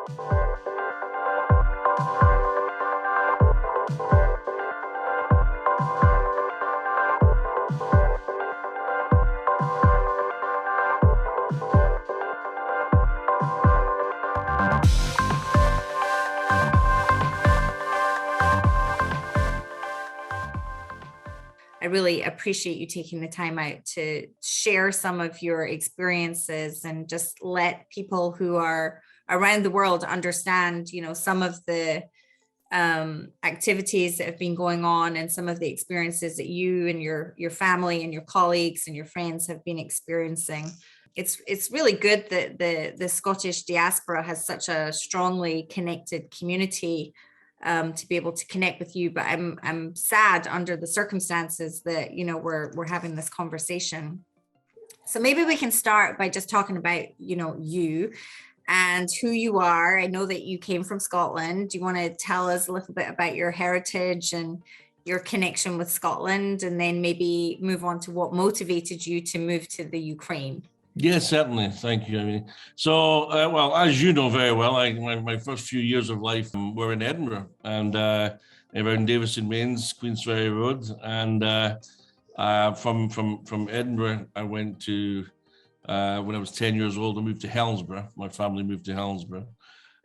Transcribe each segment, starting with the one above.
I really appreciate you taking the time out to share some of your experiences and just let people who are around the world understand, some of the activities that have been going on and some of the experiences that you and your family and your colleagues and your friends have been experiencing. It's really good that the Scottish diaspora has such a strongly connected community to be able to connect with you. But I'm sad under the circumstances that we're having this conversation. So maybe we can start by just talking about you and who you are. I know that you came from Scotland. Do you want to tell us a little bit about your heritage and your connection with Scotland, and then maybe move on to what motivated you to move to the Ukraine? Yes, certainly. Thank you, Amy. So, well, as you know very well, my first few years of life were in Edinburgh and around Davison Mains, Queensferry Road. And from Edinburgh, I went to, when I was 10 years old, I moved to Helensburgh. My family moved to Helensburgh.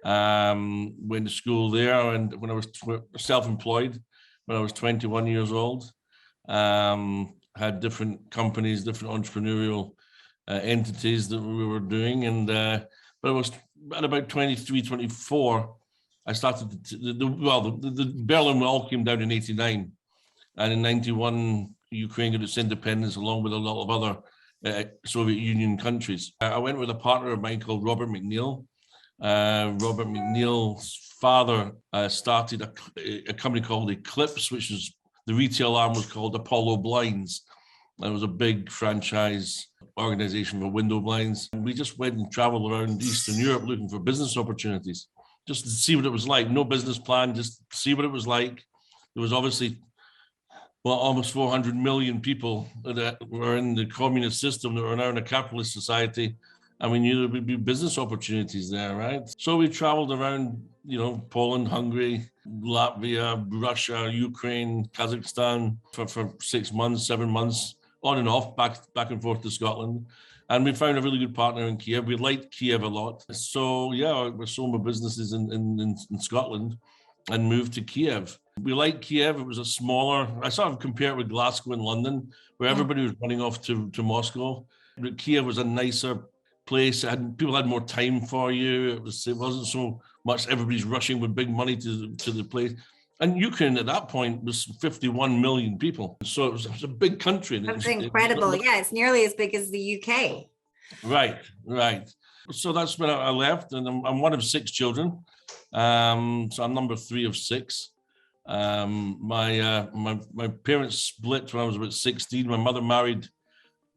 Went to school there, and when I was self-employed, when I was 21 years old, had different companies, different entrepreneurial entities that we were doing, and but I was at about 23, 24. I started the Berlin Wall came down in 89, and in 91 Ukraine got its independence along with a lot of other Soviet Union countries. I went with a partner of mine called Robert McNeil. Robert McNeil's father started a company called Eclipse, which is the retail arm was called Apollo Blinds. It was a big franchise organization for window blinds. And we just went and traveled around Eastern Europe looking for business opportunities, just to see what it was like. No business plan, just see what it was like. There was obviously, almost 400 million people that were in the communist system that were now in a capitalist society. And we knew there would be business opportunities there, right? So we traveled around, Poland, Hungary, Latvia, Russia, Ukraine, Kazakhstan for 6 months, 7 months, on and off, back and forth to Scotland. And we found a really good partner in Kiev. We liked Kiev a lot. So yeah, we sold my businesses in Scotland and moved to Kiev. We liked Kiev. It was a smaller, I sort of compare it with Glasgow and London, where everybody was running off to Moscow. But Kiev was a nicer place. People had more time for you. It wasn't so much everybody's rushing with big money to the place. And Ukraine at that point was 51 million people. So it was a big country. That's incredible. It's nearly as big as the UK. Right. So that's when I left, and I'm one of 6 children. So I'm number 3 of 6. My parents split when I was about 16. My mother married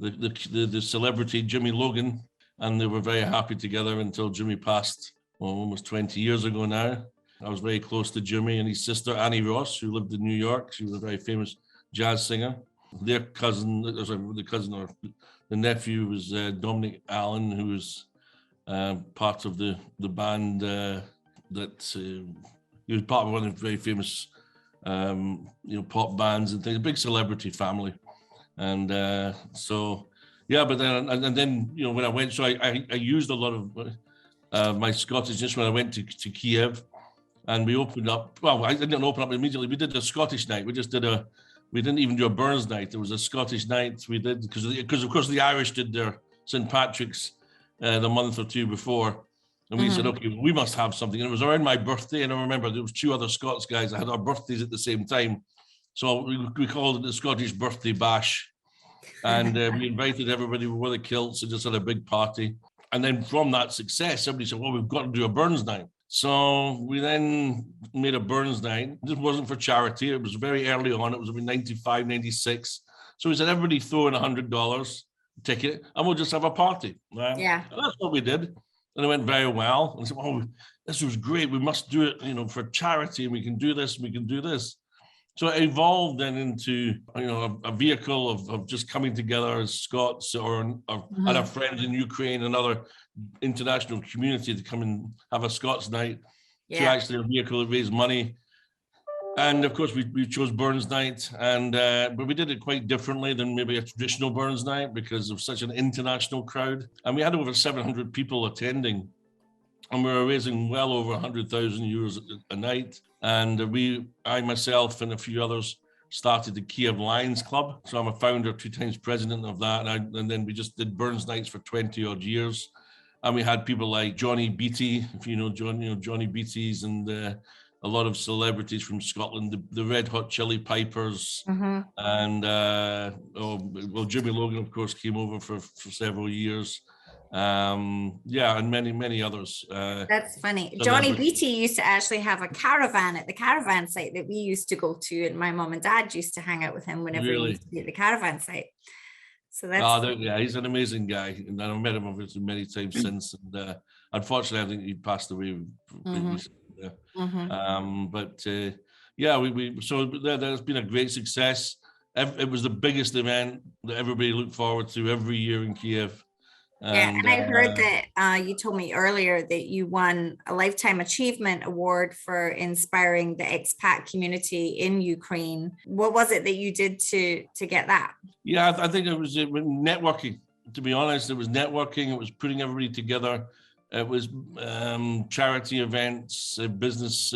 the celebrity Jimmy Logan, and they were very happy together until Jimmy passed almost 20 years ago now. I was very close to Jimmy and his sister, Annie Ross, who lived in New York. She was a very famous jazz singer. Their cousin, the nephew was Dominic Allen, who was part of the band he was part of one of the very famous pop bands and things, a big celebrity family. And so, yeah, but then when I went, so I used a lot of my Scottish just when I went to Kiev. And we opened up, I didn't open up immediately. We did a Scottish night. We didn't even do a Burns night. It was a Scottish night we did, because of course the Irish did their St. Patrick's the month or 2 before. And we said, okay, we must have something. And it was around my birthday. And I remember there was 2 other Scots guys that had our birthdays at the same time. So we called it the Scottish Birthday Bash. And we invited everybody with the kilts and just had a big party. And then from that success, somebody said, we've got to do a Burns night. So we then made a Burns night. This wasn't for charity. It was very early on. It was about 95, 96. So we said, everybody throw in $100 ticket and we'll just have a party. Right? Yeah. And that's what we did. And it went very well. And I said, this was great. We must do it, for charity. And we can do this. And we can do this. So it evolved then into, a vehicle of just coming together as Scots or other friends in Ukraine and other international community to come and have a Scots night, to actually a vehicle that raised money. And of course, we chose Burns Night, but we did it quite differently than maybe a traditional Burns Night because of such an international crowd. And we had over 700 people attending, and we were raising well over 100,000 euros a night. And I myself and a few others started the Kiev Lions Club. So I'm a founder, 2 times president of that. And then we just did Burns Nights for 20 odd years. And we had people like Johnny Beattie, if you know Johnny Beattie's, and a lot of celebrities from Scotland, the Red Hot Chili Pipers, and Jimmy Logan, of course, came over for several years. And many others. That's funny. Johnny Beattie used to actually have a caravan at the caravan site that we used to go to, and my mom and dad used to hang out with him whenever he used to be at the caravan site. So that's he's an amazing guy, and I've met him obviously many times since. And unfortunately, I think he passed away. So there's been a great success. It was the biggest event that everybody looked forward to every year in Kiev. And I heard that you told me earlier that you won a Lifetime Achievement Award for inspiring the expat community in Ukraine. What was it that you did to get that? Yeah, I think it was networking. To be honest, it was networking. It was putting everybody together. It was charity events, business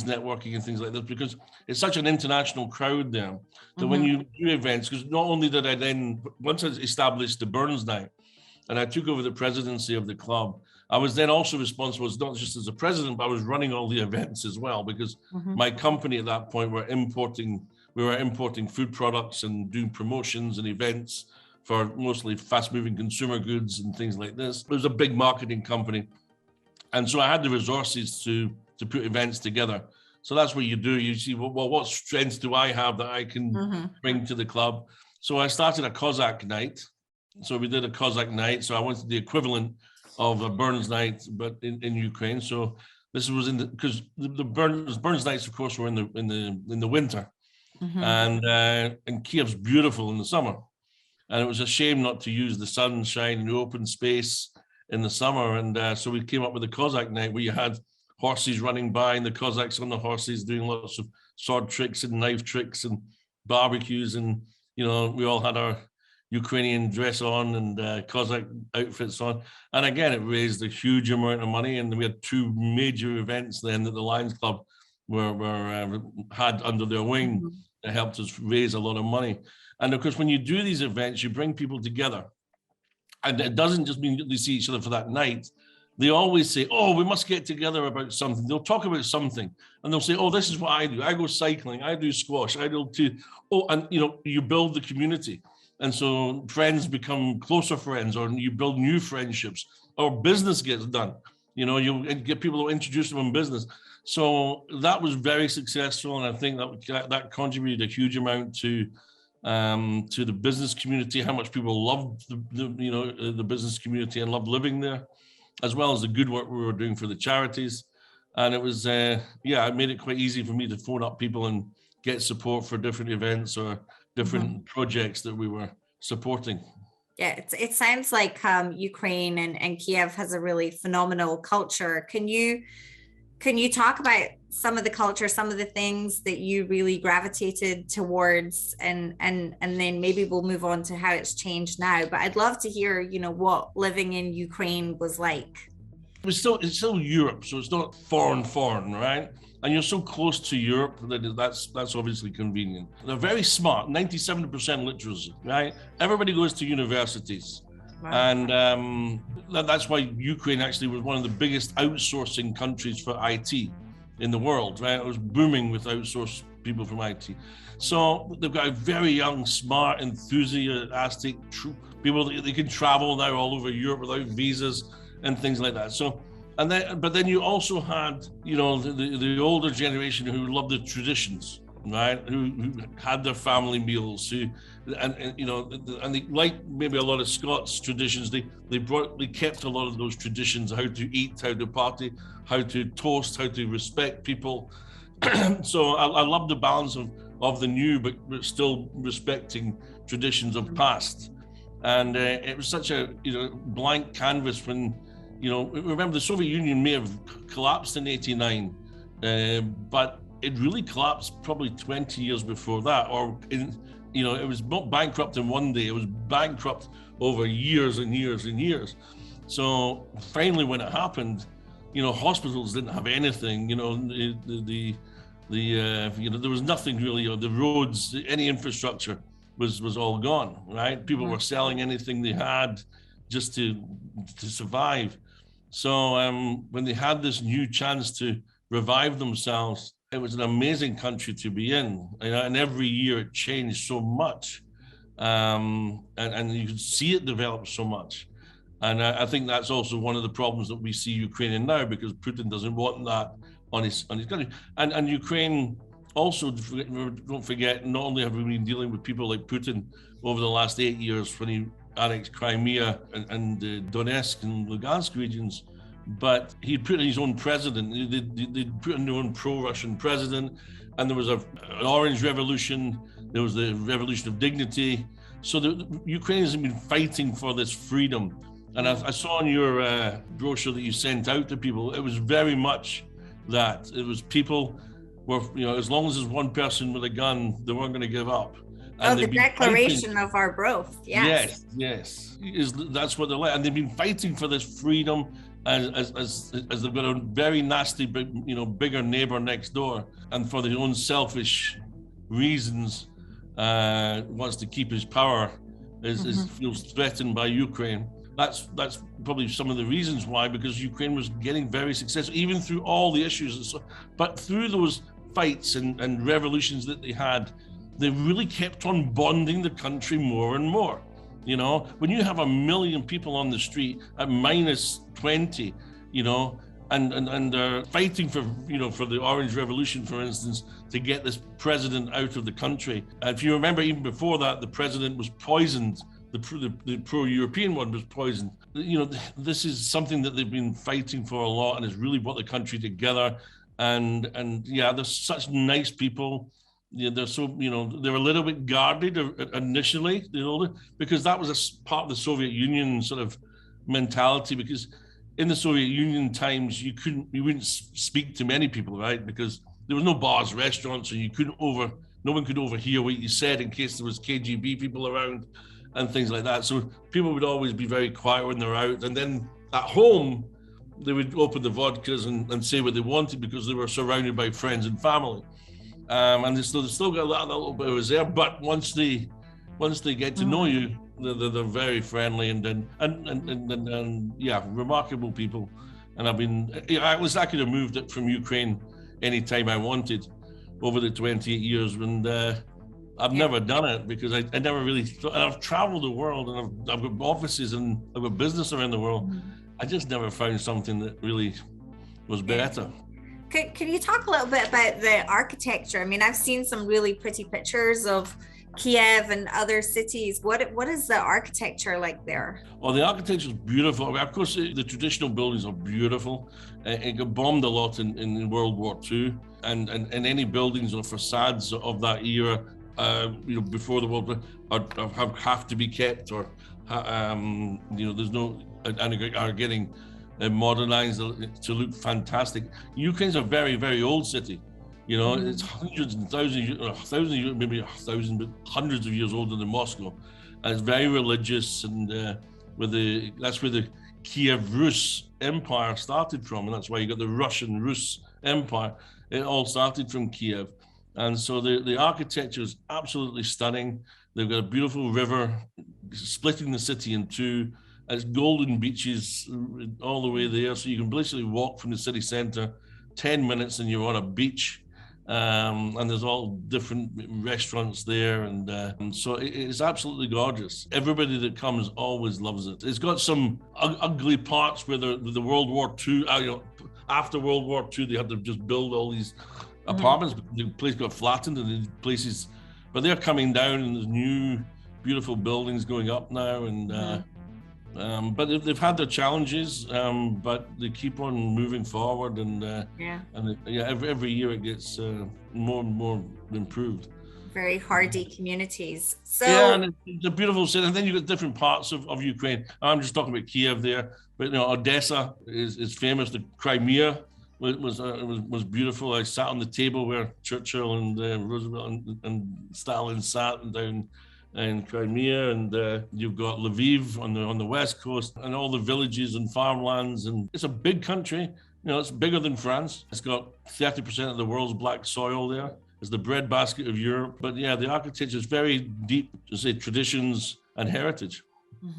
networking and things like this, because it's such an international crowd there that when you do events, because not only did I then, once I established the Burns Night and I took over the presidency of the club, I was then also responsible, not just as a president, but I was running all the events as well, because my company at that point we were importing food products and doing promotions and events for mostly fast-moving consumer goods and things like this. It was a big marketing company. And so I had the resources to put events together. So that's what you do. You see, well, what strengths do I have that I can bring to the club? So I started a Cossack night. So we did a Cossack night. So I wanted the equivalent of a Burns Night, but in Ukraine. So this was because the Burns Nights, of course, were in the winter, and Kiev's beautiful in the summer. And it was a shame not to use the sunshine and the open space in the summer. And so we came up with a Cossack night where you had horses running by and the Cossacks on the horses doing lots of sword tricks and knife tricks and barbecues. And, we all had our Ukrainian dress on and Cossack outfits on. And again, it raised a huge amount of money. And we had 2 major events then that the Lions Club had under their wing that helped us raise a lot of money. And of course, when you do these events, you bring people together. And it doesn't just mean that they see each other for that night. They always say, oh, we must get together about something. They'll talk about something. And they'll say, oh, this is what I do. I go cycling. I do squash. I do too. Oh, and, you build the community. And so friends become closer friends, or you build new friendships, or business gets done. You get people to introduce them in business. So that was very successful. And I think that contributed a huge amount to the business community, how much people loved the business community and loved living there, as well as the good work we were doing for the charities. And it was, it made it quite easy for me to phone up people and get support for different events or different projects that we were supporting. Yeah, it sounds like Ukraine and Kiev has a really phenomenal culture. Can you talk about some of the culture, some of the things that you really gravitated towards, and then maybe we'll move on to how it's changed now. But I'd love to hear, what living in Ukraine was like. It's still Europe, so it's not foreign, right? And you're so close to Europe that that's obviously convenient. They're very smart, 97% literacy, right? Everybody goes to universities. Wow. And that's why Ukraine actually was one of the biggest outsourcing countries for IT in the world, right? It was booming with outsourced people from IT. So they've got a very young, smart, enthusiastic people that they can travel now all over Europe without visas and things like that. So, but then you also had, the older generation who loved the traditions, right? Who had their family meals, and they, like maybe a lot of Scots traditions, they kept a lot of those traditions, how to eat, how to party, how to toast, how to respect people, So I love the balance of the new, but still respecting traditions of past. And it was such a blank canvas when, remember the Soviet Union may have collapsed in '89, but it really collapsed probably 20 years before that, or it was not bankrupt in one day, it was bankrupt over years and years and years. So finally, when it happened, hospitals didn't have anything, there was nothing really, the roads, any infrastructure was all gone, right? People were selling anything they had just to survive. So when they had this new chance to revive themselves, it was an amazing country to be in. And every year it changed so much. And you could see it develop so much. And I think that's also one of the problems that we see Ukraine now, because Putin doesn't want that on his country. And Ukraine also, don't forget, not only have we been dealing with people like Putin over the last 8 years when he annexed Crimea and Donetsk and Lugansk regions, but he put in his own president. They put in their own pro-Russian president, and there was an orange revolution. There was the revolution of dignity. So the Ukrainians have been fighting for this freedom. And I saw in your brochure that you sent out to people, it was very much that. It was people were, as long as there's one person with a gun, they weren't going to give up. And the Declaration of our growth. Yes. Yes. That's what they're like. And they've been fighting for this freedom as they've got a very nasty, bigger neighbor next door. And for their own selfish reasons, wants to keep his power, feels threatened by Ukraine. That's probably some of the reasons why, because Ukraine was getting very successful, even through all the issues. But through those fights and revolutions that they had, they really kept on bonding the country more and more. When you have 1 million people on the street at -20, and they're fighting for the Orange Revolution, for instance, to get this president out of the country. If you remember, even before that, the president was poisoned. The pro-European one was poisoned. This is something that they've been fighting for a lot, and it's really brought the country together. And yeah, they're such nice people. They're so, they're a little bit guarded initially, because that was a part of the Soviet Union sort of mentality. Because in the Soviet Union times, you wouldn't speak to many people, right? Because there was no bars, restaurants, and no one could overhear what you said in case there was KGB people around and things like that. So people would always be very quiet when they're out. And then at home, they would open the vodkas and say what they wanted, because they were surrounded by friends and family. And they still got that little bit of reserve. But once they get to know you, they're very friendly and yeah, remarkable people. And I've been, at least I could have moved it from Ukraine anytime I wanted over the 28 years. And I've never done it because I never really, and I've traveled the world, and I've got offices and I've got business around the world. I just never found something that really was better. Can you talk a little bit about the architecture? I mean, I've seen some really pretty pictures of Kiev and other cities. What is the architecture like there? Oh, the architecture is beautiful. Of course, the traditional buildings are beautiful. It got bombed a lot in World War II, and any buildings or facades of that era, before the World War, have to be kept, or there's no, and are getting modernized to look fantastic. Ukraine's a very, very old city. It's hundreds and thousands, maybe 1,000, but hundreds of years older than Moscow. And it's very religious, and that's where the Kiev Rus Empire started from, and that's why you got the Russian Rus Empire. It all started from Kiev. And so the architecture is absolutely stunning. They've got a beautiful river splitting the city in two. It's golden beaches all the way there. So you can basically walk from the city center 10 minutes and you're on a beach. And there's all different restaurants there. And so it's absolutely gorgeous. Everybody that comes always loves it. It's got some ugly parts where the World War II, after World War II, they had to just build all these apartments. The place got flattened, and the places, but they're coming down, and there's new beautiful buildings going up now. And But they've had their challenges, but they keep on moving forward, and Yeah. every year it gets more and more improved. Very hardy communities. Yeah, So and it's a beautiful city. And then you've got different parts of Ukraine. I'm just talking about Kiev there, but Odessa is famous. The Crimea was beautiful. I sat on the table where Churchill and Roosevelt and Stalin sat down in Crimea, and you've got Lviv on the west coast, and all the villages and farmlands, and it's a big country. It's bigger than France. It's got 30% of the world's black soil there. It's the breadbasket of Europe. But yeah, the architecture is very deep, to say, traditions and heritage.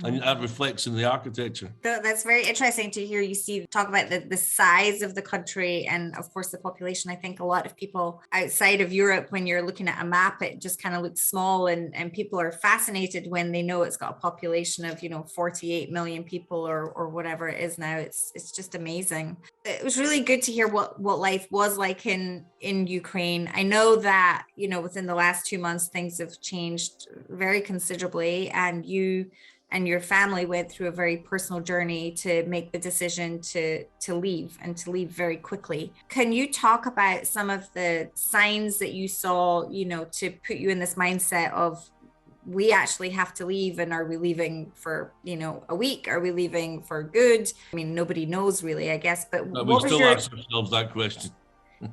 And that reflects in the architecture. That's very interesting to hear you talk about the size of the country and, of course, the population. I think a lot of people outside of Europe, when you're looking at a map, it just kind of looks small, and people are fascinated when they know it's got a population of 48 million people or whatever it is now. It's just amazing. It was really good to hear what life was like in Ukraine. I know that within the last 2 months things have changed very considerably, and you and your family went through a very personal journey to make the decision to leave, and to leave very quickly. Can you talk about some of the signs that you saw, to put you in this mindset of, we actually have to leave, and are we leaving for, a week? Are we leaving for good? I mean, nobody knows really, I guess, but we still ask ourselves that question.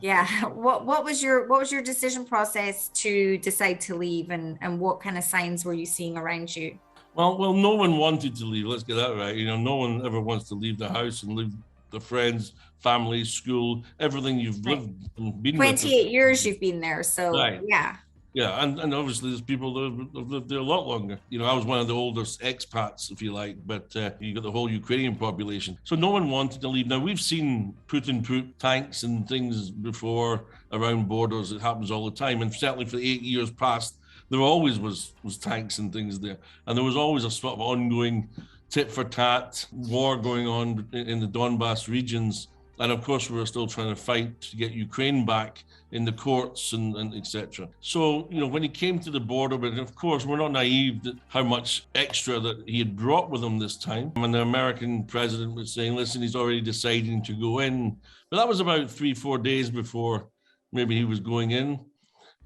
Yeah. What was your decision process to decide to leave, and what kind of signs were you seeing around you? Well, no one wanted to leave. Let's get that right. No one ever wants to leave the house and leave the friends, family, school, everything you've lived and been 28 years you've been there. So right. Yeah. Yeah, and obviously there's people that have lived there a lot longer. I was one of the oldest expats, if you like, but you got the whole Ukrainian population. So no one wanted to leave. Now, we've seen Putin put tanks and things before around borders. It happens all the time. And certainly for the 8 years past, there always was tanks and things there. And there was always a sort of ongoing tit for tat war going on in the Donbass regions. And of course, we were still trying to fight to get Ukraine back in the courts and etc. So, when he came to the border, but of course, we're not naive that how much extra that he had brought with him this time. And the American president was saying, listen, he's already deciding to go in. But that was about 3-4 days before maybe he was going in.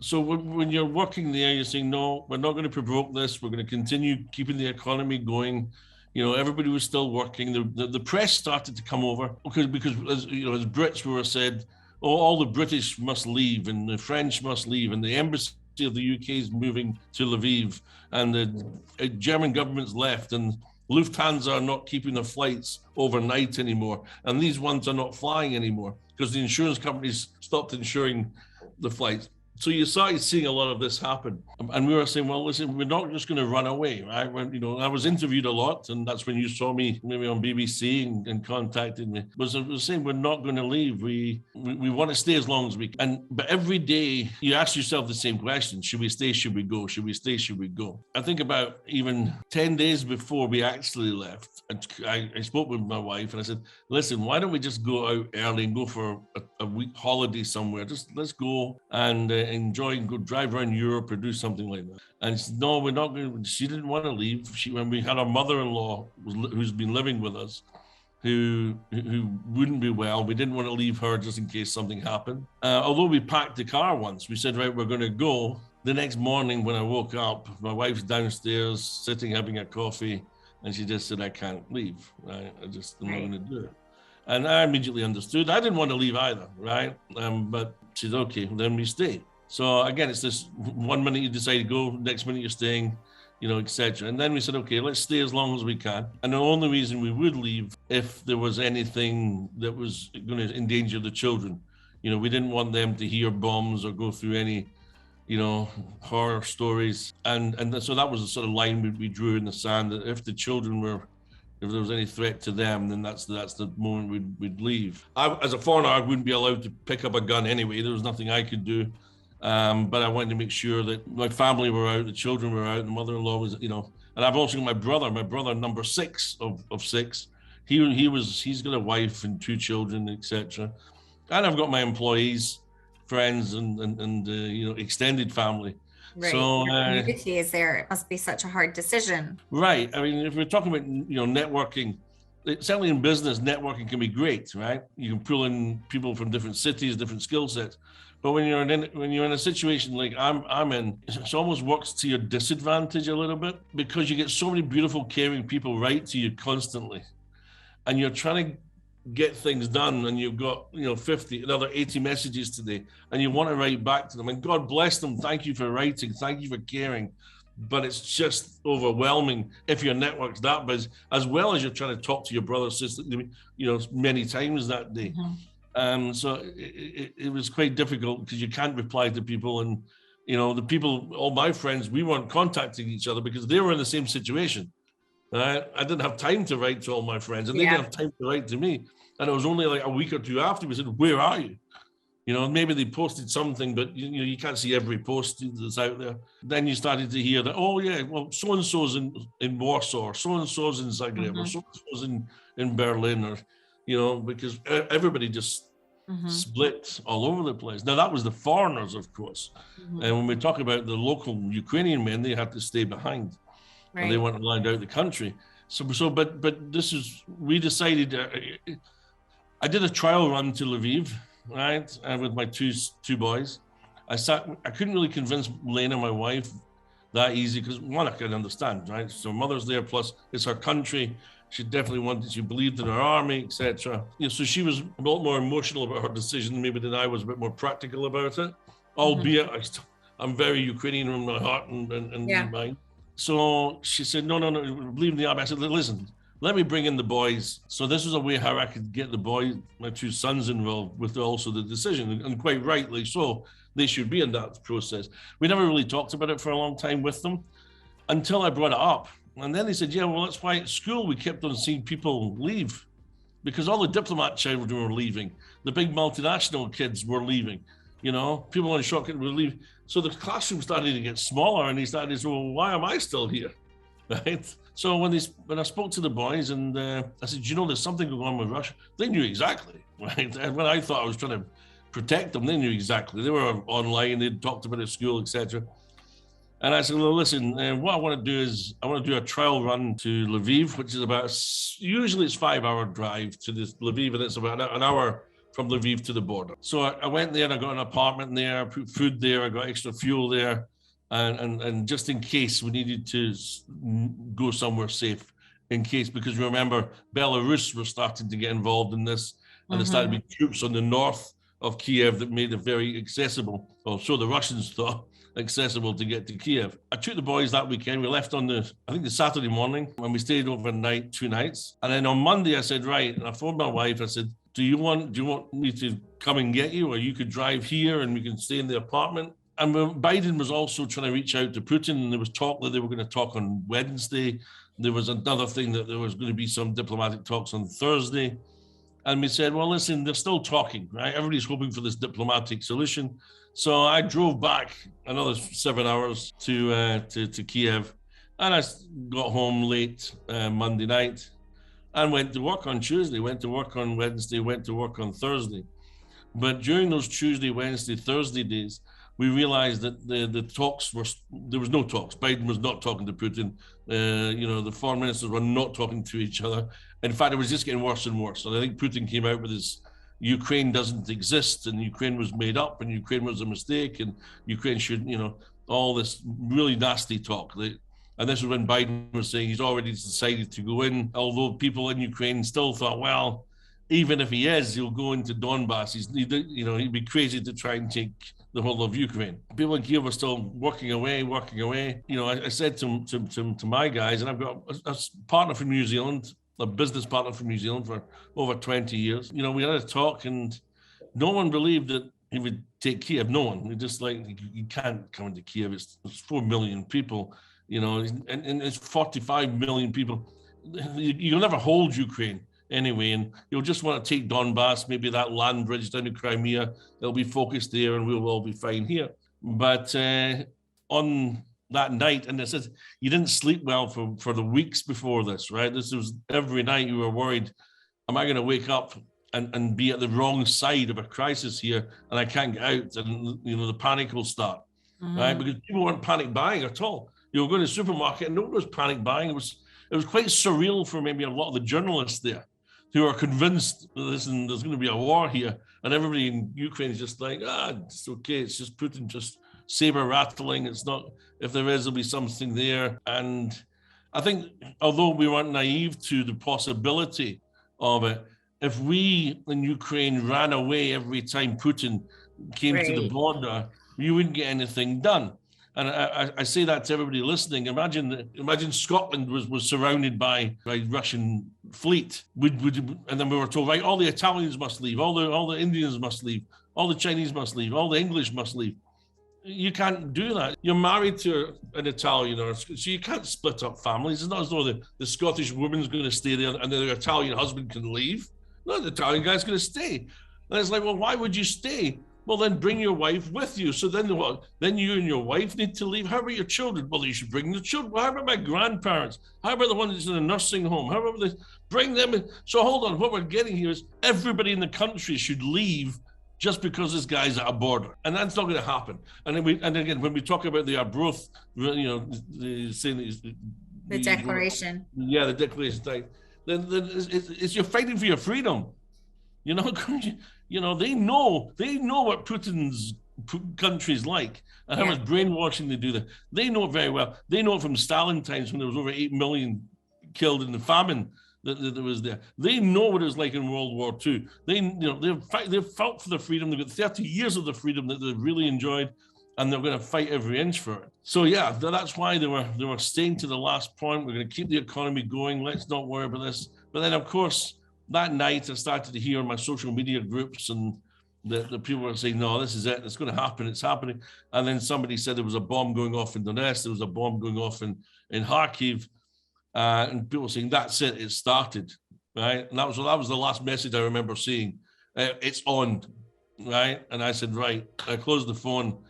So when you're working there, you're saying, no, we're not going to provoke this. We're going to continue keeping the economy going. Everybody was still working. The press started to come over because as Brits we were said, all the British must leave and the French must leave, and the embassy of the UK is moving to Lviv, and the German government's left, and Lufthansa are not keeping their flights overnight anymore, and these ones are not flying anymore because the insurance companies stopped insuring the flights. So you started seeing a lot of this happen. And we were saying, well, listen, we're not just going to run away, right? I was interviewed a lot, and that's when you saw me maybe on BBC and contacted me. I was saying, we're not going to leave. We want to stay as long as we can. But every day you ask yourself the same question: should we stay? Should we go? Should we stay? Should we go? I think about even 10 days before we actually left, I spoke with my wife and I said, listen, why don't we just go out early and go for a week holiday somewhere? Just let's go and enjoy and go drive around Europe or do something like that. And she said, no, we're not going to. She didn't want to leave. When we had our mother-in-law who's been living with us, who wouldn't be well, we didn't want to leave her just in case something happened. Although we packed the car once, we said, right, we're going to go. The next morning when I woke up, my wife's downstairs sitting having a coffee, and she just said, I can't leave. Right? I'm not going to do it. And I immediately understood. I didn't want to leave either, right? But she said, okay, then we stay. So again, it's this 1 minute you decide to go, next minute you're staying, etc. And then we said, okay, let's stay as long as we can. And the only reason we would leave if there was anything that was going to endanger the children. We didn't want them to hear bombs or go through any, horror stories. And so that was the sort of line we drew in the sand, that if the children if there was any threat to them, then that's the moment we'd leave. As a foreigner, I wouldn't be allowed to pick up a gun anyway. There was nothing I could do. But I wanted to make sure that my family were out, the children were out, the mother-in-law was, and I've also got my brother number 6 of 6. He's got a wife and 2 children, etc. And I've got my employees, friends, and extended family. Right. So, Your community is there. It must be such a hard decision. right. I mean, if we're talking about, networking, certainly in business, networking can be great, right? You can pull in people from different cities, different skill sets. But when you're in a situation like I'm in, it almost works to your disadvantage a little bit, because you get so many beautiful, caring people write to you constantly, and you're trying to get things done, and you've got 50 another 80 messages today, and you want to write back to them, and God bless them, thank you for writing, thank you for caring, but it's just overwhelming if your network's that busy, as well as you're trying to talk to your brother, sister, many times that day. So it was quite difficult, because you can't reply to people, and the people, all my friends, we weren't contacting each other because they were in the same situation. I didn't have time to write to all my friends, and they didn't have time to write to me. And it was only like a week or two after we said, "Where are you?" Maybe they posted something, but you can't see every post that's out there. Then you started to hear that, oh yeah, well, so and so's in Warsaw, so and so's in Zagreb, or so and so's in Berlin, or because everybody just split all over the place. Now that was the foreigners, of course, and when we talk about the local Ukrainian men, they had to stay behind. Right. And they weren't allowed out of the country. But this is, we decided, I did a trial run to Lviv, right? And with my two boys, I couldn't really convince Lena, my wife, that easy, because one, I can understand, right? So mother's there, plus it's her country. She definitely she believed in her army, etc. So she was a lot more emotional about her decision maybe than I was, a bit more practical about it, albeit I'm very Ukrainian in my heart and mind. So she said, no, believe in the army. I said, listen, let me bring in the boys. So this was a way how I could get the boys, my two sons, involved with also the decision, and quite rightly so. They should be in that process. We never really talked about it for a long time with them until I brought it up. And then they said, yeah, well, that's why at school we kept on seeing people leave, because all the diplomat children were leaving. The big multinational kids were leaving. People on shotgun were leaving. So the classroom started to get smaller, and they started to say, well, why am I still here? Right? So when I spoke to the boys, and I said, there's something going on with Russia, they knew exactly, right? And when I thought I was trying to protect them, they knew exactly. They were online, they'd talked about it at school, etc. And I said, well, listen, what I want to do is I want to do a trial run to Lviv, which is usually it's 5-hour drive to this Lviv, and it's about an hour from Lviv to the border. So I went there, I got an apartment there, I put food there, I got extra fuel there, and just in case we needed to go somewhere safe, in case, because remember, Belarus were starting to get involved in this, and there started to be troops on the north of Kiev that made it very accessible, or so the Russians thought, accessible to get to Kiev. I took the boys that weekend. We left on the Saturday morning, and we stayed overnight 2 nights. And then on Monday, I said, right, and I phoned my wife. I said, do you want me to come and get you, or you could drive here and we can stay in the apartment? And Biden was also trying to reach out to Putin, and there was talk that they were going to talk on Wednesday. There was another thing that there was going to be some diplomatic talks on Thursday. And we said, well, listen, they're still talking, right? Everybody's hoping for this diplomatic solution. So I drove back another 7 hours to Kiev, and I got home late Monday night and went to work on Tuesday, went to work on Wednesday, went to work on Thursday. But during those Tuesday, Wednesday, Thursday days, we realized that the talks there was no talks. Biden was not talking to Putin. The foreign ministers were not talking to each other. In fact, it was just getting worse and worse. And I think Putin came out with his Ukraine doesn't exist, and Ukraine was made up, and Ukraine was a mistake, and Ukraine should, all this really nasty talk. And this was when Biden was saying he's already decided to go in, although people in Ukraine still thought, well, even if he is, he'll go into Donbass. He'd be crazy to try and take the whole of Ukraine. People in Kiev are still working away. I said to my guys, and I've got a partner from New Zealand, a business partner from New Zealand for over 20 years. We had a talk, and no one believed that he would take Kiev. No one. We just you can't come into Kiev. It's 4 million people, and it's 45 million people. You'll never hold Ukraine anyway, and you'll just want to take Donbass, maybe that land bridge down to Crimea. It'll be focused there, and we'll all be fine here. But on that night, and it says you didn't sleep well for the weeks before this, right? This was every night you were worried, am I going to wake up and be at the wrong side of a crisis here, and I can't get out, and the panic will start. right? Because people weren't panic buying at all. You were going to the supermarket and nobody was panic buying. It was quite surreal for maybe a lot of the journalists there who are convinced, listen, there's going to be a war here. And everybody in Ukraine is just like, it's okay. It's just Putin just saber rattling. It's not, if there is, there'll be something there. And I think, although we weren't naive to the possibility of it, if we in Ukraine ran away every time Putin came to the border, you wouldn't get anything done. And I say that to everybody listening. Imagine Scotland was surrounded by Russian fleet. And then we were told, right, all the Italians must leave, all the Indians must leave, all the Chinese must leave, all the English must leave. You can't do that. You're married to an Italian, so you can't split up families. It's not as though the Scottish woman's going to stay there and the Italian husband can leave. No, the Italian guy's going to stay. And it's like, well, why would you stay? Well, then bring your wife with you. So then what? Then you and your wife need to leave. How about your children? Well, you should bring the children. Well, how about my grandparents? How about the one that's in a nursing home? How about bring them in? So hold on, what we're getting here is everybody in the country should leave just because this guy's at a border. And that's not going to happen. And again, when we talk about the uprooted, the declaration. Yeah, the declaration thing. Then it's you're fighting for your freedom. They know what Putin's country's like and how much brainwashing they do there. They know it very well. They know it from Stalin times when there was over 8 million killed in the famine that was there. They know what it was like in World War II. They've fought for the freedom. They've got 30 years of the freedom that they've really enjoyed, and they're going to fight every inch for it. So yeah, that's why they were staying to the last point. We're going to keep the economy going. Let's not worry about this. But then, of course, that night I started to hear in my social media groups and the people were saying, no, this is it. It's going to happen. It's happening. And then somebody said there was a bomb going off in Donetsk. There was a bomb going off in Kharkiv. And people were saying, that's it. It started, right? And that was the last message I remember seeing. It's on, right? And I said, right. I closed the phone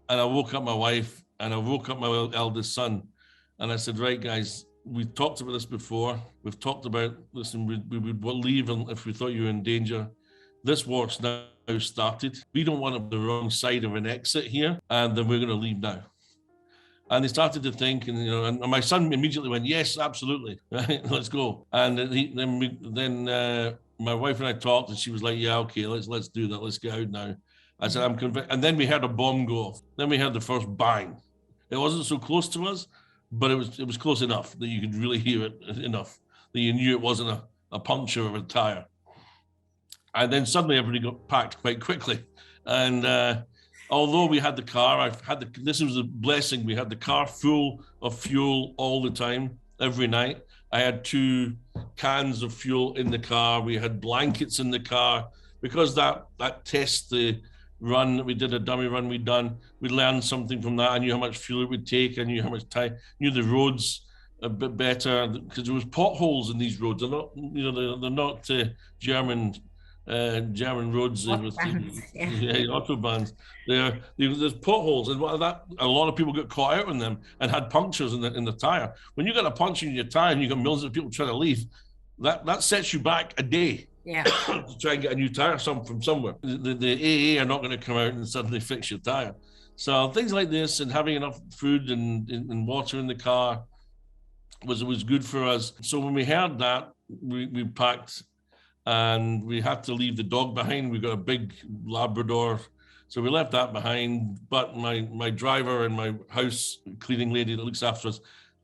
and I woke up my wife and I woke up my eldest son. And I said, right, guys, we talked about this before. We've talked about, listen, we would leave if we thought you were in danger. This war's now started. We don't want to be on the wrong side of an exit here, and then we're going to leave now. And they started to think, and my son immediately went, yes, absolutely, right, let's go. And then my wife and I talked, and she was like, yeah, okay, let's do that. Let's get out now. I said, I'm convinced. And then we heard a bomb go off. Then we heard the first bang. It wasn't so close to us, but it was close enough that you could really hear it enough that you knew it wasn't a puncture of a tire. And then suddenly everybody got packed quite quickly. And although we had the car, this was a blessing. We had the car full of fuel all the time, every night. I had 2 cans of fuel in the car. We had blankets in the car because that test, the run that we did, a dummy run we learned something from that. I knew how much fuel it would take. I knew how much time, knew the roads a bit better because there was potholes in these roads. They're not, they're not German roads with autobahns. There's potholes, and a lot of people got caught out on them and had punctures in the tire. When you got a puncture in your tire and you got millions of people trying to leave, that sets you back a day. Yeah. To try and get a new tire from somewhere. The AA are not going to come out and suddenly fix your tire. So things like this and having enough food and water in the car was good for us. So when we heard that, we packed and we had to leave the dog behind. We got a big Labrador, so we left that behind. But my driver and my house cleaning lady that looks after us,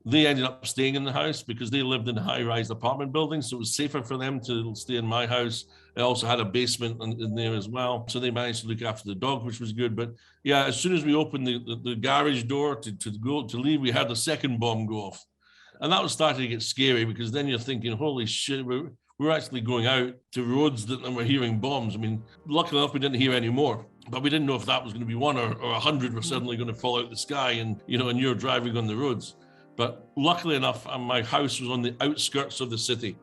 they ended up staying in the house because they lived in high-rise apartment buildings, so it was safer for them to stay in my house. I also had a basement in there as well, so they managed to look after the dog, which was good. But yeah, as soon as we opened the garage door to leave, we had the second bomb go off, and that was starting to get scary because then you're thinking, holy shit, we're actually going out to roads and we're hearing bombs. I mean, luckily enough, we didn't hear any more, but we didn't know if that was going to be 1 or 100 were suddenly going to fall out of the sky and you're driving on the roads. But luckily enough, my house was on the outskirts of the city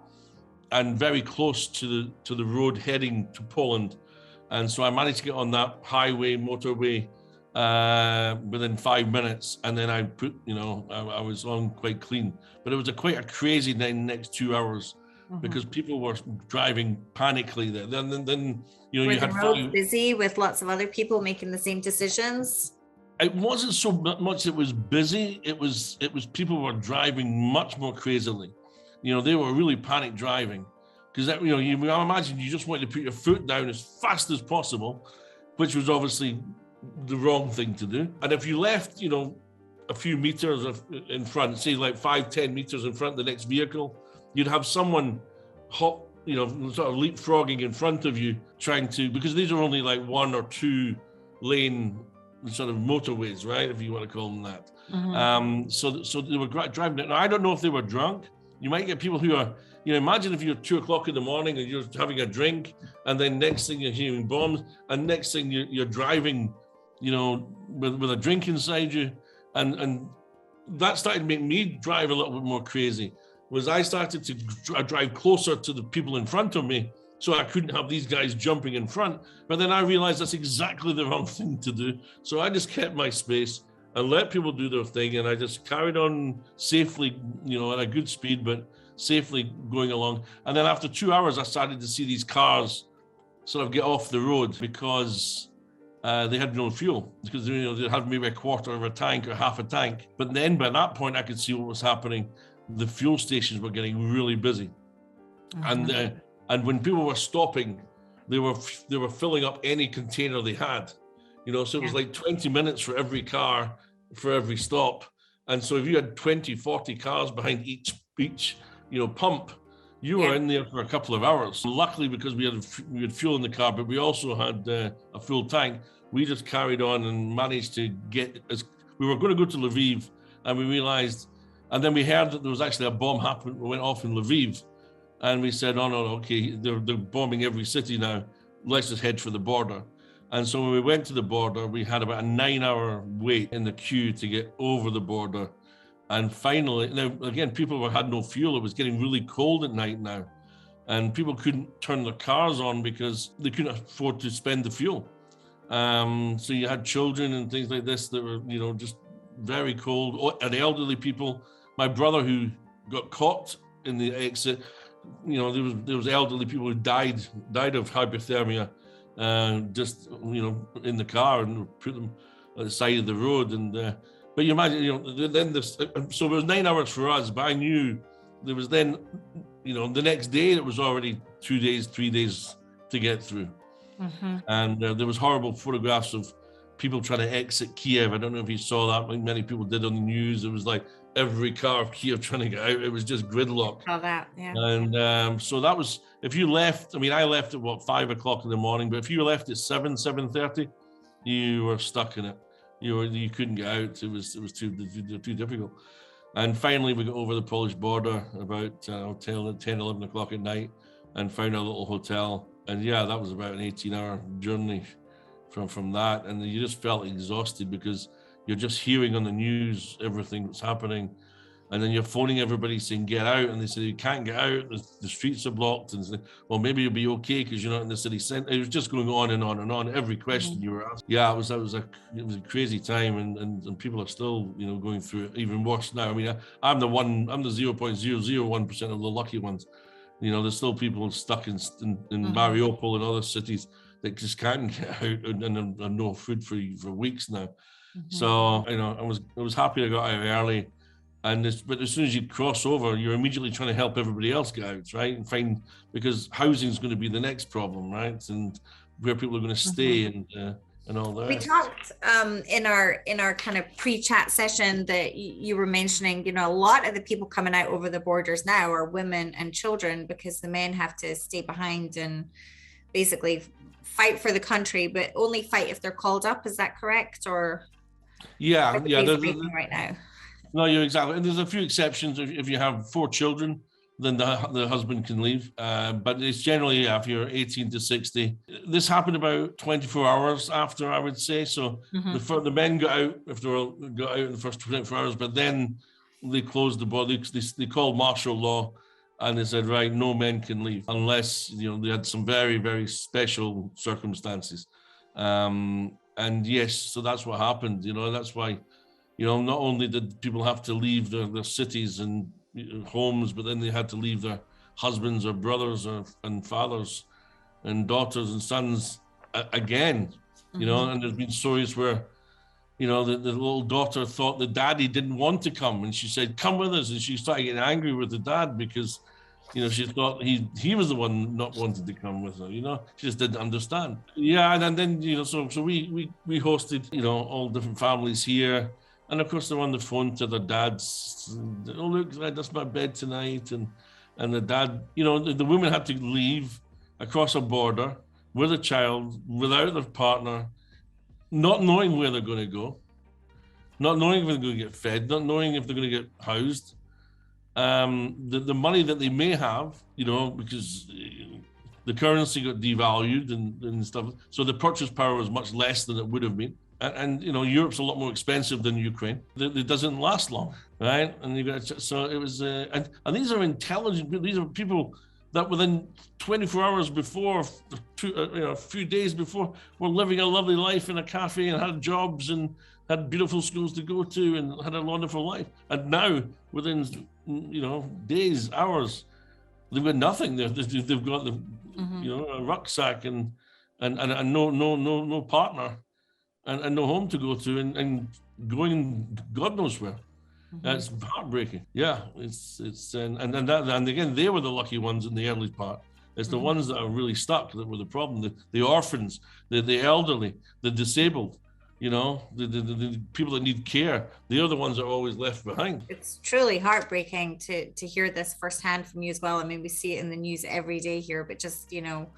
and very close to the road heading to Poland. And so I managed to get on that motorway within 5 minutes. And then I was on quite clean. But it was quite a crazy next 2 hours because people were driving panically there. Then were you had the roads busy with lots of other people making the same decisions? It wasn't so much it was busy. It was people were driving much more crazily. They were really panic driving because I imagine you just wanted to put your foot down as fast as possible, which was obviously the wrong thing to do. And if you left, a few meters in front, say like 5-10 meters in front of the next vehicle, you'd have someone hop, sort of leapfrogging in front of you, trying to, because these are only like 1 or 2 lane sort of motorways, right? If you want to call them that. Mm-hmm. So they were driving it. Now, I don't know if they were drunk. You might get people who are, imagine if you're 2 o'clock in the morning and you're having a drink, and then next thing you're hearing bombs, and next thing you're driving, with a drink inside you. And that started to make me drive a little bit more crazy, was I started to drive closer to the people in front of me, so I couldn't have these guys jumping in front. But then I realized that's exactly the wrong thing to do. So I just kept my space and let people do their thing. And I just carried on safely, at a good speed, but safely going along. And then after 2 hours, I started to see these cars sort of get off the road because they had no fuel, because they had maybe a quarter of a tank or half a tank. But then by that point, I could see what was happening. The fuel stations were getting really busy. Mm-hmm. And when people were stopping, they were filling up any container they had, so it was like 20 minutes for every car, for every stop. And so if you had 20, 40 cars behind each pump, you were in there for a couple of hours. Luckily, because we had fuel in the car, but we also had a full tank, we just carried on and managed to get, we were going to go to Lviv, and we realized, and then we heard that there was actually a bomb went off in Lviv. And we said, oh, no, okay, they're bombing every city now. Let's just head for the border. And so when we went to the border, we had about a 9-hour wait in the queue to get over the border. And finally, now, again, people had no fuel. It was getting really cold at night now. And people couldn't turn their cars on because they couldn't afford to spend the fuel. So you had children and things like this that were, just very cold, and elderly people. My brother, who got caught in the exit, there was elderly people who died of hypothermia, just in the car, and put them at the side of the road. And but you imagine, then this. So it was 9 hours for us, but I knew there was then, the next day it was already 2 days, 3 days to get through. Mm-hmm. And there was horrible photographs of people trying to exit Kiev. I don't know if you saw that. Like many people did on the news. It was like every car of Kiev trying to get out. It was just gridlock. Oh, that, yeah. And so that was, if you left, I left at 5 o'clock in the morning, but if you left at 7:30, you were stuck in it. You couldn't get out. It was too difficult. And finally, we got over the Polish border about 10, 11 o'clock at night, and found a little hotel. And yeah, that was about an 18-hour journey from that. And you just felt exhausted because you're just hearing on the news everything that's happening. And then you're phoning everybody saying, get out. And they say, you can't get out. The streets are blocked. And say, well, maybe you'll be okay because you're not in the city center. It was just going on and on and on. Every question you were asked. Yeah, it was a crazy time. And people are still, going through it even worse now. I'm the 0.001% of the lucky ones. There's still people stuck in Mariupol and other cities that just can't get out and no food for weeks now. Mm-hmm. So, I was happy I got out early. But as soon as you cross over, you're immediately trying to help everybody else get out, right? And because housing is going to be the next problem, right? And where people are going to stay and all that. We talked in our kind of pre-chat session that you were mentioning, a lot of the people coming out over the borders now are women and children, because the men have to stay behind and basically fight for the country, but only fight if they're called up. Is that correct? Or yeah, right now. No, you're exactly. And there's a few exceptions. If you have 4 children, then the husband can leave. But it's generally, if you're 18 to 60. This happened about 24 hours after, I would say. So the men got out in the first 24 hours, but then they closed the border. They called martial law, and they said, right, no men can leave unless, they had some very, very special circumstances. And yes, so that's what happened. That's why, not only did people have to leave their cities and homes, but then they had to leave their husbands or brothers and fathers and daughters and sons again, and there's been stories where you know, the little daughter thought the daddy didn't want to come, and she said, "Come with us," and she started getting angry with the dad because, you know, she thought he was the one not wanting to come with her. You know, she just didn't understand. Yeah, and then, you know, so we hosted, you know, all different families here, and of course they're on the phone to their dads. Oh, look, that's my bed tonight, and the dad, you know, the woman had to leave across a border with a child, without their partner, not knowing where they're going to go, not knowing if they're going to get fed, not knowing if they're going to get housed. The money that they may have, you know, because the currency got devalued and stuff, so the purchase power was much less than it would have been. And you know, Europe's a lot more expensive than Ukraine. It doesn't last long, right? And you got, so it was, and these are intelligent people. These are people that within 24 hours before, you know, a few days before, were living a lovely life in a cafe and had jobs and had beautiful schools to go to and had a wonderful life. And now, within, you know, days, hours, they've got nothing. They've got the, you know, a rucksack and no partner and no home to go to and going God knows where. That's heartbreaking. Yeah, it's and again, they were the lucky ones in the early part. It's the ones that are really stuck that were the problem. The orphans, the elderly, the disabled, you know, the people that need care. They are the ones that are always left behind. It's truly heartbreaking to hear this firsthand from you as well. I mean, we see it in the news every day here, but just, you know,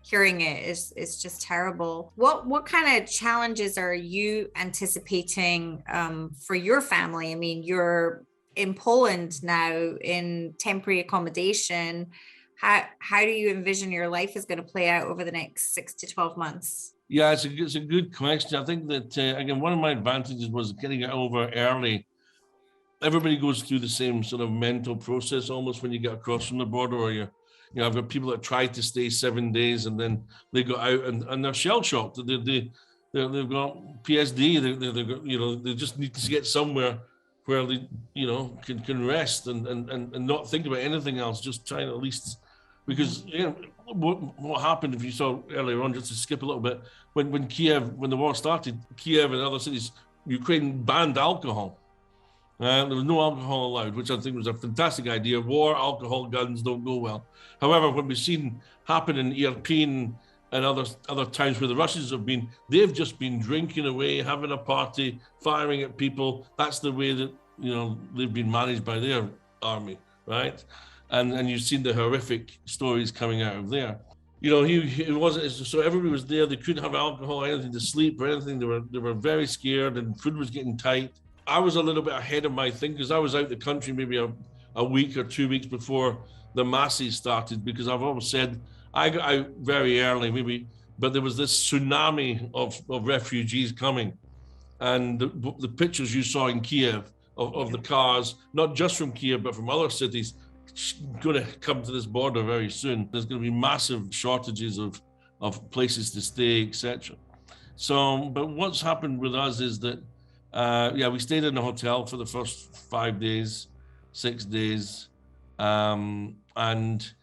hearing it is just terrible. What kind of challenges are you anticipating for your family? I mean, you're in Poland now in temporary accommodation. How do you envision your life is going to play out over the next 6 to 12 months? Yeah, it's a good question. I think that again, one of my advantages was getting it over early. Everybody goes through the same sort of mental process almost when you get across from the border, or you know, I've got people that tried to stay 7 days and then they got out and they're shell shocked. They've got PSD. They've got, you know, they just need to get somewhere where they, you know, can rest and not think about anything else. Just trying to at least, because, you know, what happened, if you saw earlier on, just to skip a little bit, when the war started, Kiev and other cities, Ukraine banned alcohol. There was no alcohol allowed, which I think was a fantastic idea. War, alcohol, guns don't go well. However, what we've seen happen in Irpin and other towns where the Russians have been, they've just been drinking away, having a party, firing at people. That's the way that, you know, they've been managed by their army, right? And you've seen the horrific stories coming out of there. You know, it wasn't so everybody was there. They couldn't have alcohol, anything to sleep or anything. They were very scared, and food was getting tight. I was a little bit ahead of my thing because I was out the country maybe a week or 2 weeks before the masses started, because I've always said I got out very early, maybe, but there was this tsunami of refugees coming. And the pictures you saw in Kiev of the cars, not just from Kiev, but from other cities, going to come to this border very soon. There's going to be massive shortages of places to stay, etc. So, but what's happened with us is that, we stayed in a hotel for the first 5 days, 6 days. And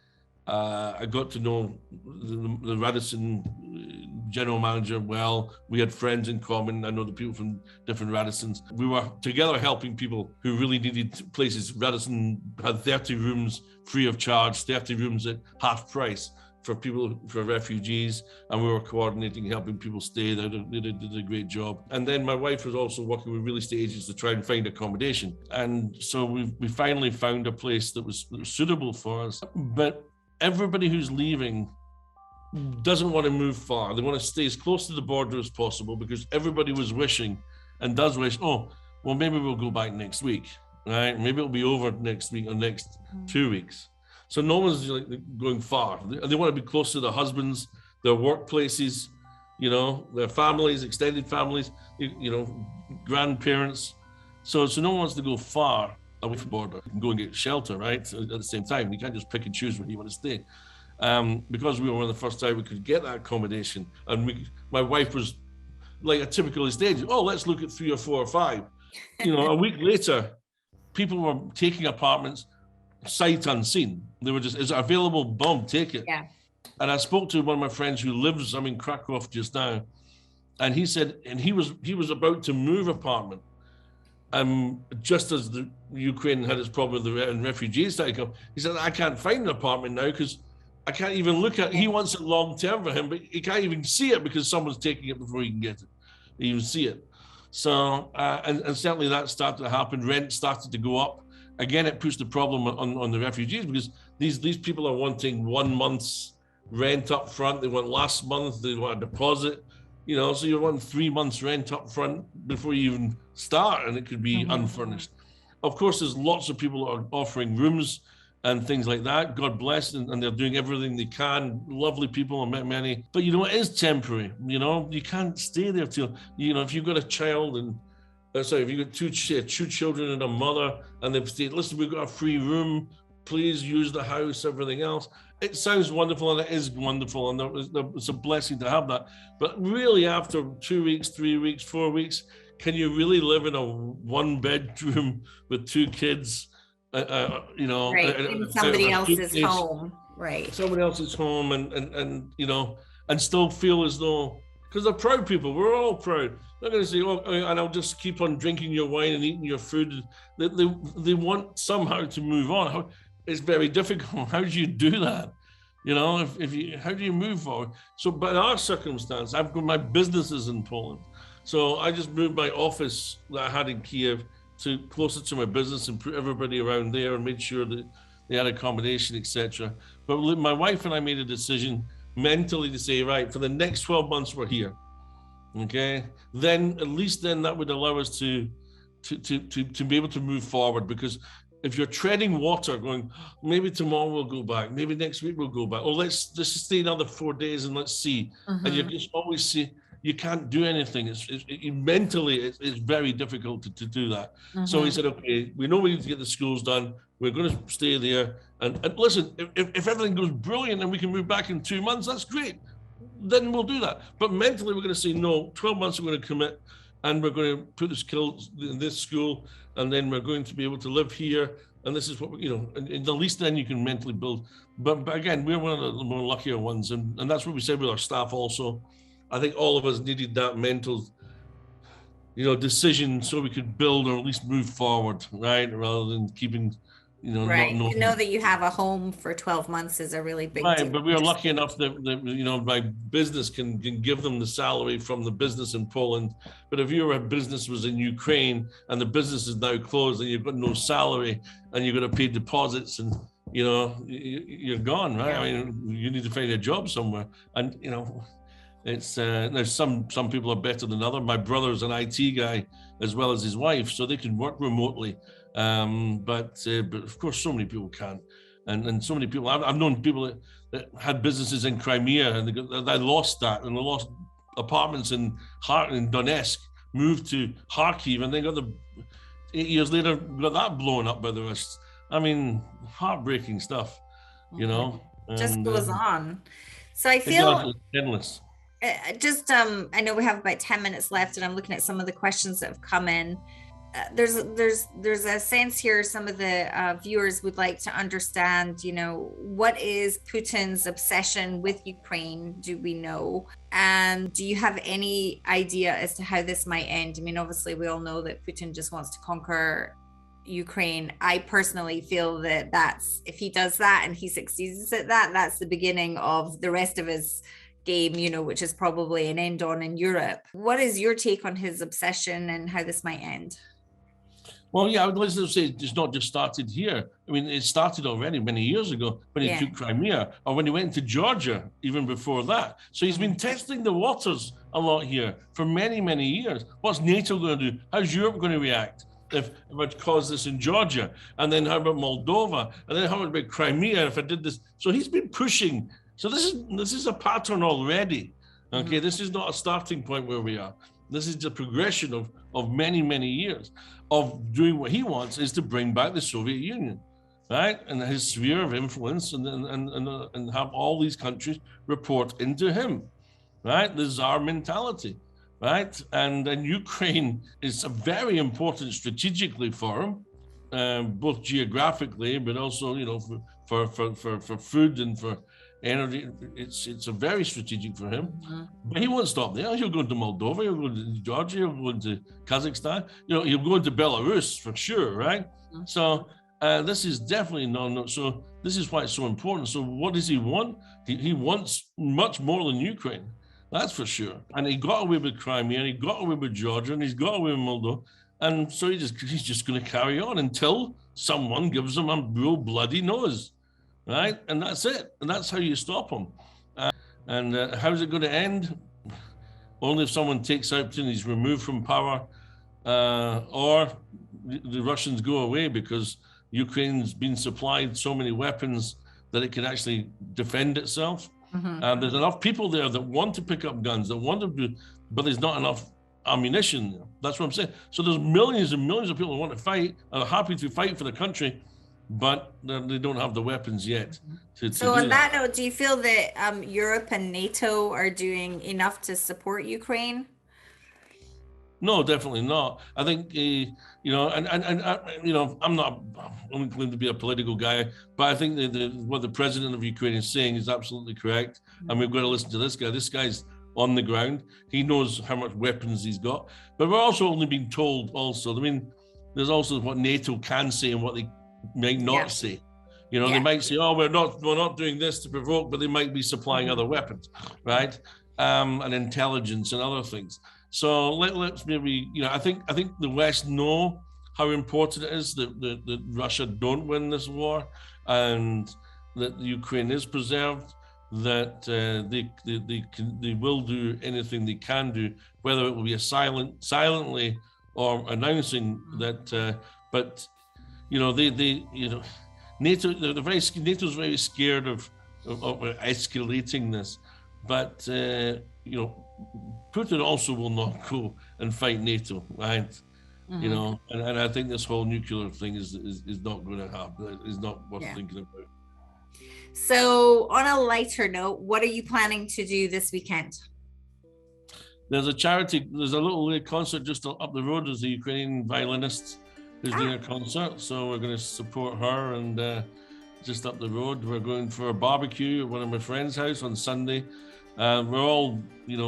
I got to know the Radisson general manager well. We had friends in common. I know the people from different Radissons. We were together helping people who really needed places. Radisson had 30 rooms free of charge, 30 rooms at half price for refugees, and we were coordinating, helping people stay. They did a great job. And then my wife was also working with real estate agents to try and find accommodation. And so we finally found a place that was suitable for us. But everybody who's leaving doesn't want to move far. They want to stay as close to the border as possible, because everybody was wishing and does wish, oh, well, maybe we'll go back next week, right? Maybe it'll be over next week or next 2 weeks. So no one's like going far. They want to be close to their husbands, their workplaces, you know, their families, extended families, you know, grandparents. So no one wants to go far away from the border. You can go and get shelter, right? At the same time, you can't just pick and choose where you want to stay. Because we were one of the first time we could get that accommodation, and my wife was like a typical estate agent. Oh, let's look at 3 or 4 or 5. You know, a week later, people were taking apartments sight unseen. They were just, is it available? Boom, take it. Yeah. And I spoke to one of my friends who lives, I'm in Krakow just now, And he said, and he was about to move apartment. Just as the Ukraine had its problem with the refugees started coming, he said, I can't find an apartment now because I can't even look at it. He wants it long term for him, but he can't even see it because someone's taking it before he can get it. He even see it. So, and certainly that started to happen. Rent started to go up. Again, it puts the problem on the refugees because these people are wanting 1 month's rent up front. They want last month, they want a deposit, so you want 3 months rent up front before you even start, and it could be unfurnished. Of course, there's lots of people that are offering rooms and things like that. God bless, and they're doing everything they can. Lovely people, I met many. But it is temporary. You can't stay there till, if you've got a child and, if you've got two children and a mother, and they've said, listen, we've got a free room, please use the house, everything else. It sounds wonderful, and it is wonderful, and it's a blessing to have that. But really, after 2 weeks, 3 weeks, 4 weeks, can you really live in a 1-bedroom with 2 kids? Right, in somebody else's home, right? Somebody else's home, and still feel as though, because they're proud people. We're all proud. They're going to say, "Oh, and I'll just keep on drinking your wine and eating your food." They want somehow to move on. It's very difficult. How do you do that? How do you move forward? So, but in our circumstance, I've got my businesses in Poland, so I just moved my office that I had in Kiev to closer to my business and put everybody around there and made sure that they had accommodation, etc. But my wife and I made a decision mentally to say, right, for the next 12 months we're here. Okay, then at least that would allow us to be able to move forward, because if you're treading water, going, maybe tomorrow we'll go back, maybe next week we'll go back, or let's just stay another 4 days and let's see, and you just always see. You can't do anything. Mentally, it's very difficult to do that. So he said, okay, we know we need to get the schools done. We're going to stay there. And listen, if everything goes brilliant and we can move back in 2 months, that's great. Then we'll do that. But mentally, we're going to say, no, 12 months we're going to commit, and we're going to put the skills in this school, and then we're going to be able to live here. And this is what, and at least then you can mentally build. But again, we're one of the more luckier ones. And that's what we said with our staff also. I think all of us needed that mental, decision so we could build or at least move forward, right? Rather than keeping, right. Not knowing. To know that you have a home for 12 months is a really big deal. But we are lucky enough that my business can give them the salary from the business in Poland. But if your business was in Ukraine and the business is now closed and you've got no salary and you've got to pay deposits and, you're gone, right? I mean, you need to find a job somewhere. And, it's there's some people are better than others. My brother's an IT guy as well as his wife, so they can work remotely. But of course, so many people can't, and so many people. I've known people that had businesses in Crimea and they lost that, and they lost apartments in Donetsk, moved to Kharkiv, and they got 8 years later got that blown up by the Russians. I mean, heartbreaking stuff, Just goes on. So I feel endless. I know we have about 10 minutes left, and I'm looking at some of the questions that have come in. There's a sense here some of the viewers would like to understand, what is Putin's obsession with Ukraine? Do we know? And do you have any idea as to how this might end? I mean, obviously we all know that Putin just wants to conquer Ukraine. I personally feel that if he does that and he succeeds at that, that's the beginning of the rest of his game, which is probably an end on in Europe. What is your take on his obsession and how this might end? Well, yeah, I would like to say it's not just started here. I mean, it started already many years ago when he took Crimea, or when he went to Georgia, even before that. So he's been testing the waters a lot here for many, many years. What's NATO going to do? How's Europe going to react if I cause this in Georgia? And then how about Moldova? And then how about Crimea if I did this? So he's been pushing. So this is a pattern already. Okay, this is not a starting point where we are. This is the progression of many, many years of doing what he wants, is to bring back the Soviet Union, right? And his sphere of influence, and have all these countries report into him, right? The Tsar mentality, right? And Ukraine is very important strategically for him, both geographically, but also, for food and for energy. It's a very strategic for him. Mhm. But he won't stop there. He'll go into Moldova, he'll go to Georgia, he'll go into Kazakhstan, he'll go into Belarus for sure, right? Mhm. So this is definitely no. So this is why it's so important. So what does he want? He wants much more than Ukraine. That's for sure. And he got away with Crimea, and he got away with Georgia, and he's got away with Moldova. And so he's just going to carry on until someone gives him a real bloody nose, right? And that's it. And that's how you stop him. And how's it going to end? Only if someone takes out Putin, he's removed from power, or the Russians go away, because Ukraine's been supplied so many weapons that it can actually defend itself. And there's enough people there that want to pick up guns, that want to do, but there's not enough ammunition there. That's what I'm saying. So there's millions and millions of people who want to fight, are happy to fight for the country, but they don't have the weapons yet. So on that note, do you feel that Europe and NATO are doing enough to support Ukraine? No, definitely not. I think, I'm not going to be a political guy, but I think what the president of Ukraine is saying is absolutely correct. And we've got to listen to this guy. This guy's on the ground. He knows how much weapons he's got. But we're also only being told also, there's also what NATO can say and what they might not say. They might say, oh, we're not doing this to provoke, but they might be supplying other weapons, right? And intelligence and other things. So let's maybe, I think the West know how important it is that Russia don't win this war, and that Ukraine is preserved, that they will do anything they can do, whether it will be silently or announcing that. But NATO's very scared of escalating this, but Putin also will not go and fight NATO, right? And I think this whole nuclear thing is not going to happen. It's not worth thinking about. So on a lighter note, what are you planning to do this weekend? There's a little concert just up the road. There's a Ukrainian violinist who's doing a concert. So we're going to support her, and just up the road, we're going for a barbecue at one of my friend's house on Sunday. We're all,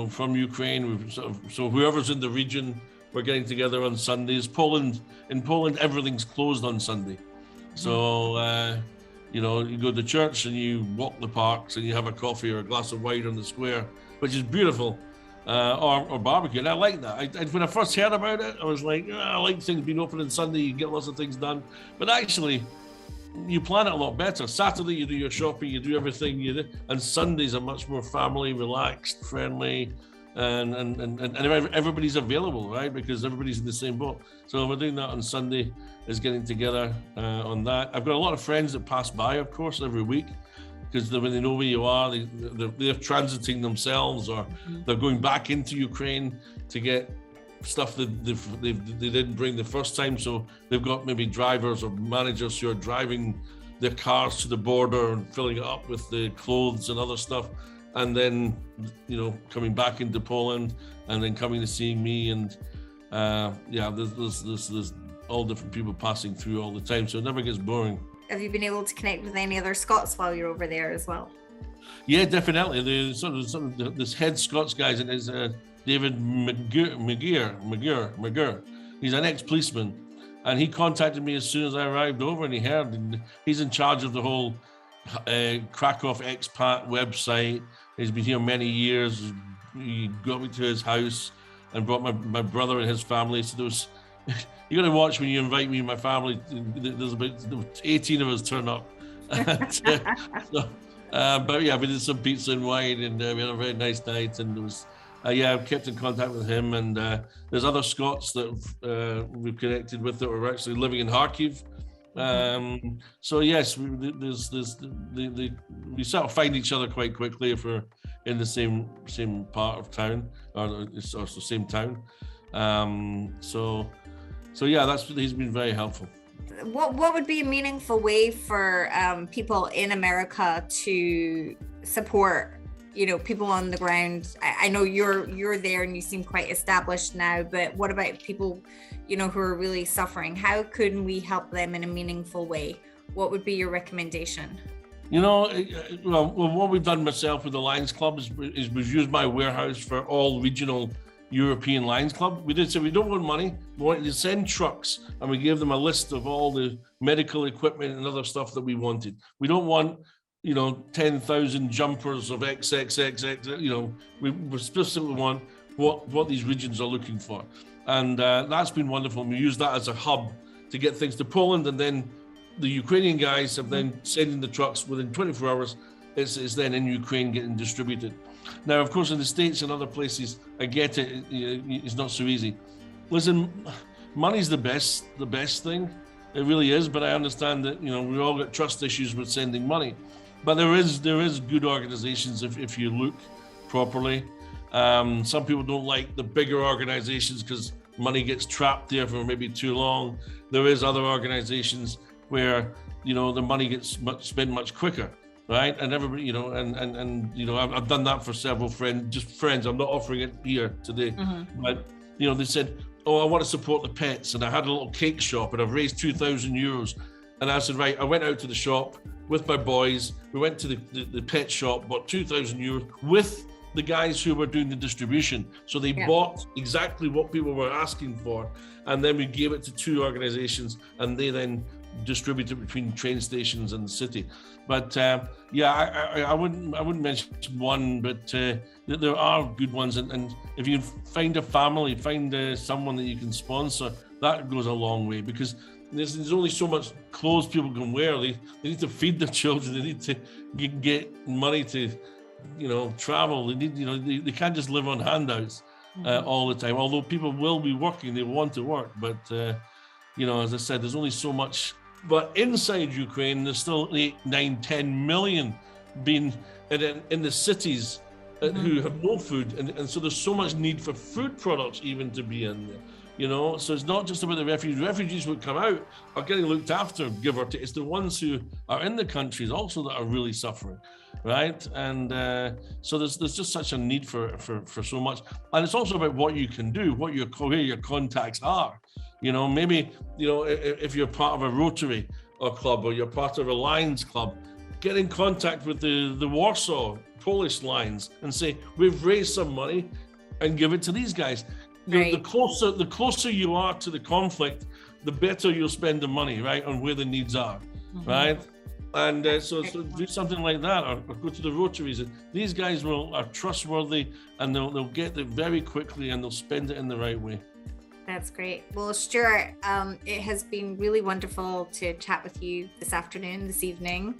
from Ukraine. So whoever's in the region, we're getting together on Sundays. In Poland, everything's closed on Sunday. So, you go to church and you walk the parks and you have a coffee or a glass of wine on the square, which is beautiful, or barbecue. And I like that. When I first heard about it, I was like, I like things being open on Sunday. You get lots of things done. But actually, you plan it a lot better. Saturday, you do your shopping, you do everything you do, and Sundays are much more family, relaxed, friendly, and everybody's available, right? Because everybody's in the same boat. So we're doing that on Sunday, is getting together on that. I've got a lot of friends that pass by, of course, every week, because when they know where you are, they're transiting themselves, or they're going back into Ukraine to get stuff that they didn't bring the first time. So they've got maybe drivers or managers who are driving their cars to the border and filling it up with the clothes and other stuff, and then coming back into Poland, and then coming to seeing me. And there's all different people passing through all the time, so it never gets boring. Have you been able to connect with any other Scots while you're over there as well? Yeah, definitely. There's this head Scots guy, and is David McGeer. He's an ex-policeman, and he contacted me as soon as I arrived over, and he heard. And he's in charge of the whole Krakow expat website. He's been here many years. He got me to his house and brought my brother and his family. So there was, you got to watch when you invite me and my family. There's about 18 of us turn up. But yeah, we did some pizza and wine, and we had a very nice night. And it was, I've kept in contact with him. And there's other Scots that we've connected with that are actually living in Kharkiv. So yes, we sort of find each other quite quickly if we're in the same part of town, or the same town. So yeah, he's been very helpful. What would be a meaningful way for people in America to support, people on the ground? I know you're there and you seem quite established now, but what about people, who are really suffering? How can we help them in a meaningful way? What would be your recommendation? Well, what we've done myself with the Lions Club is we've used my warehouse for all regional European Lions Club. We did say we don't want money, we wanted to send trucks, and we gave them a list of all the medical equipment and other stuff that we wanted. We don't want 10,000 jumpers of XXXX, we specifically want what these regions are looking for. And that's been wonderful. We use that as a hub to get things to Poland, and then the Ukrainian guys have then sending the trucks within 24 hours. It's then in Ukraine getting distributed. Now, of course, in the States and other places, I get it. It's not so easy. Listen, money's the best thing. It really is. But I understand that we all got trust issues with sending money. But there is good organizations if you look properly. Some people don't like the bigger organizations because money gets trapped there for maybe too long. There is other organizations where the money gets spent much quicker, right? And everybody, I've done that for several friends. I'm not offering it here today, but they said, "Oh, I want to support the pets," and I had a little cake shop, and I've raised €2,000, and I said, right, I went out to the shop with my boys. We went to the pet shop, bought €2,000 with the guys who were doing the distribution. So they bought exactly what people were asking for, and then we gave it to 2 organizations, and they then distributed between train stations and the city. But I wouldn't mention one, but there are good ones, and if you find a family, find someone that you can sponsor, that goes a long way, because there's only so much clothes people can wear. They need to feed their children. They need to get money to travel. They need they can't just live on handouts all the time. Although people will be working, they want to work, but as I said, there's only so much. But inside Ukraine, there's still 8, 9, 10 million being in the cities who have no food, and so there's so much need for food products even to be in there. So it's not just about the refugees. Refugees who come out are getting looked after, give or take. It's the ones who are in the countries also that are really suffering, right? And so there's just such a need for so much. And it's also about what you can do, where your contacts are. Maybe if you're part of a Rotary or club, or you're part of a Lions club, get in contact with the Warsaw Polish Lions and say, we've raised some money, and give it to these guys. Right. The closer you are to the conflict, the better you'll spend the money, right, on where the needs are, right? And so do something like that, or go to the Rotaries. These guys are trustworthy, and they'll get it very quickly, and they'll spend it in the right way. That's great. Well, Stuart, it has been really wonderful to chat with you this evening.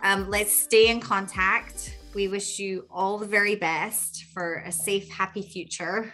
Let's stay in contact. We wish you all the very best for a safe, happy future.